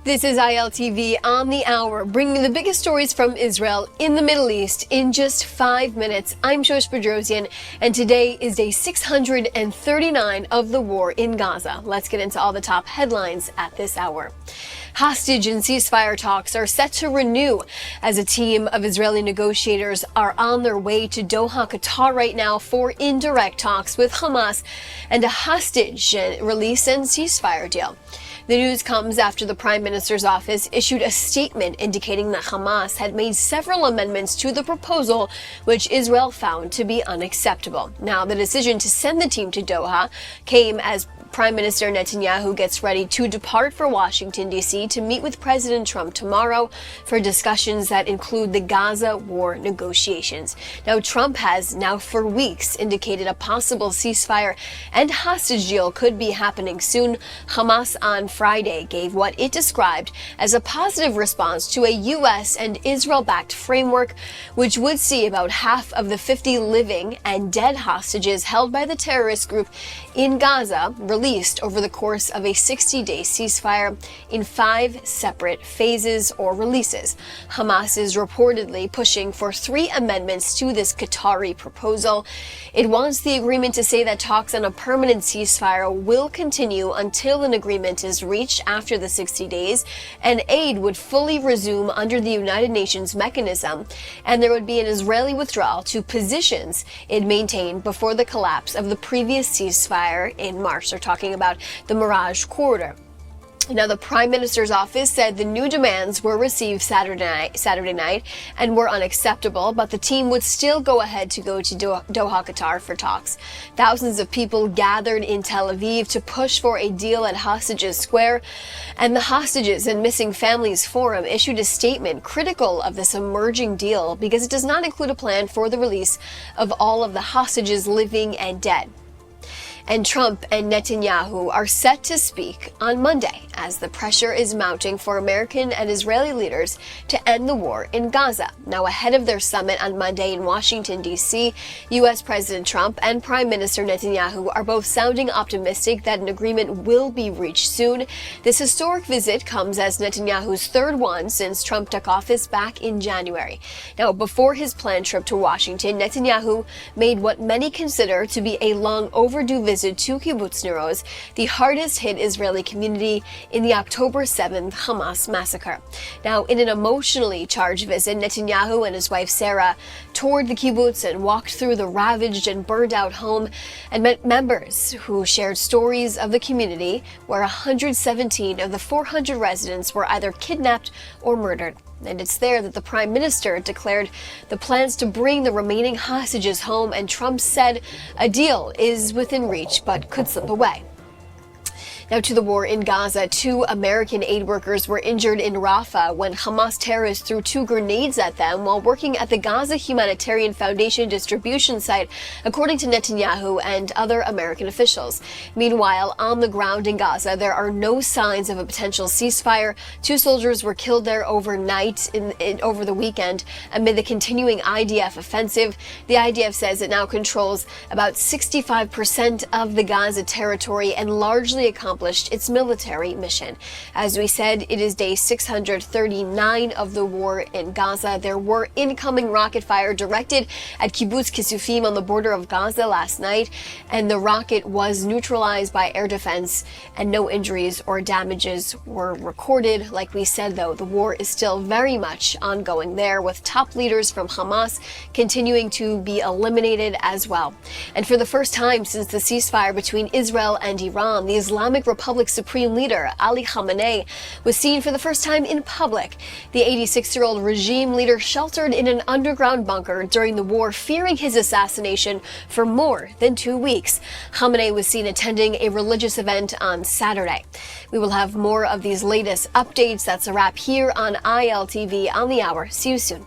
This is ILTV on the hour, bringing the biggest stories from Israel in the Middle East in just 5 minutes. I'm Shosh Bedrosian, and today is day 639 of the war in Gaza. Let's get into all the top headlines at this hour. Hostage and ceasefire talks are set to renew as a team of Israeli negotiators are on their way to Doha, Qatar right now for indirect talks with Hamas and a hostage release and ceasefire deal. The news comes after the Prime Minister's office issued a statement indicating that Hamas had made several amendments to the proposal, which Israel found to be unacceptable. Now, the decision to send the team to Doha came as Prime Minister Netanyahu gets ready to depart for Washington, D.C. to meet with President Trump tomorrow for discussions that include the Gaza war negotiations. Now, Trump has now for weeks indicated a possible ceasefire and hostage deal could be happening soon. Hamas on Friday gave what it described as a positive response to a U.S. and Israel-backed framework, which would see about half of the 50 living and dead hostages held by the terrorist group in Gaza released over the course of a 60-day ceasefire in 5 separate phases or releases. Hamas is reportedly pushing for 3 amendments to this Qatari proposal. It wants the agreement to say that talks on a permanent ceasefire will continue until an agreement is reached after the 60 days, and aid would fully resume under the United Nations mechanism, and there would be an Israeli withdrawal to positions it maintained before the collapse of the previous ceasefire in March. They're talking about the Mirage corridor. Now, the Prime Minister's office said the new demands were received Saturday night and were unacceptable, but the team would still go ahead to go to Doha, Qatar for talks. Thousands of people gathered in Tel Aviv to push for a deal at Hostages Square, and the Hostages and Missing Families Forum issued a statement critical of this emerging deal because it does not include a plan for the release of all of the hostages living and dead. And Trump and Netanyahu are set to speak on Monday as the pressure is mounting for American and Israeli leaders to end the war in Gaza. Now, ahead of their summit on Monday in Washington, D.C., U.S. President Trump and Prime Minister Netanyahu are both sounding optimistic that an agreement will be reached soon. This historic visit comes as Netanyahu's third one since Trump took office back in January. Now, before his planned trip to Washington, Netanyahu made what many consider to be a long overdue visit to Kibbutz Nir Oz, the hardest hit Israeli community in the October 7th Hamas massacre. Now, in an emotionally charged visit, Netanyahu and his wife Sarah toured the kibbutz and walked through the ravaged and burned out home and met members who shared stories of the community where 117 of the 400 residents were either kidnapped or murdered. And it's there that the Prime Minister declared the plans to bring the remaining hostages home, and Trump said a deal is within reach but could slip away. Now, to the war in Gaza, 2 American aid workers were injured in Rafah when Hamas terrorists threw 2 grenades at them while working at the Gaza Humanitarian Foundation distribution site, according to Netanyahu and other American officials. Meanwhile, on the ground in Gaza, there are no signs of a potential ceasefire. 2 soldiers were killed there overnight over the weekend amid the continuing IDF offensive. The IDF says it now controls about 65% of the Gaza territory and largely accomplished its military mission. As we said, it is day 639 of the war in Gaza. There were incoming rocket fire directed at Kibbutz Kisufim on the border of Gaza last night, and the rocket was neutralized by air defense, and no injuries or damages were recorded. Like we said, though, the war is still very much ongoing there, with top leaders from Hamas continuing to be eliminated as well. And for the first time since the ceasefire between Israel and Iran, the Islamic Republic's supreme leader, Ali Khamenei, was seen for the first time in public. The 86-year-old regime leader sheltered in an underground bunker during the war, fearing his assassination for more than 2 weeks. Khamenei was seen attending a religious event on Saturday. We will have more of these latest updates. That's a wrap here on ILTV on the Hour. See you soon.